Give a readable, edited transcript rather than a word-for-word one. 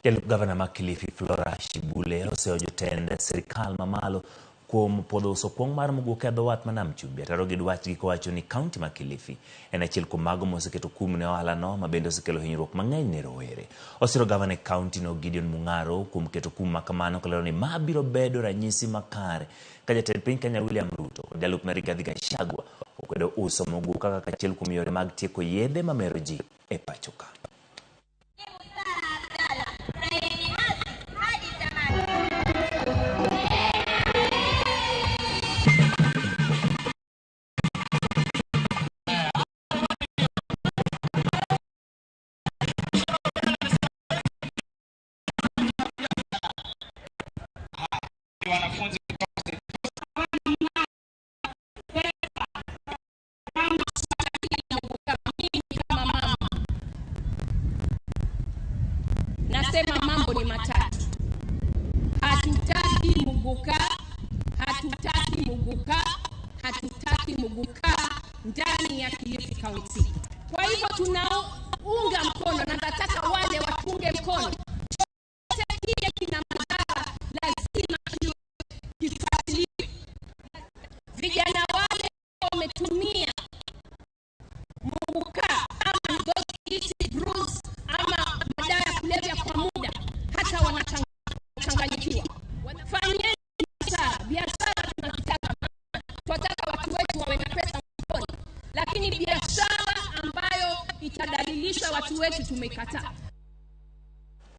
Jalup Gavana ma Kilifi Flora Shibule oseo jotend sirkal mamalo kuom podho uso kuong mar Muguka dhowat manam chumbi. Ataro gi dwachgi kowacho ni kaunti ma Kilifi en achiel kuom mago moseketo kum ne ohala no ma bende osekelo hinyruok mang'eny ne rowere. Osiro gavana kaunti no Gideon Mung'aro kuom keto kum ma kamano kolero ni ma biro bedo ranyisi makare ka jatend piny Kenya William Ruto kod jalup mar Rigathi Gachagua okwedo uso Muguka kaka achiel kuom yore mag tieko yedhe mamero ji e pacho ka. Wanafunzi nasema mambo ni matatu. Hatutaki Muguka ndani ya Kilifi County. Kwa hivyo tunaunga mkono na nataka wale watunge mkono. Kile kina madhara lazima kifuatiliwe. Vijana wale wametumia Muguka ama illicit drugs ama madawa ya kulevya kwa muda hata wanachanganyikiwa. Fanyeni biashara tunataka. Tunataka watu wetu wawe na pesa mkononi. Lakini biashara ambayo itadalilisha watu wetu tumekataa.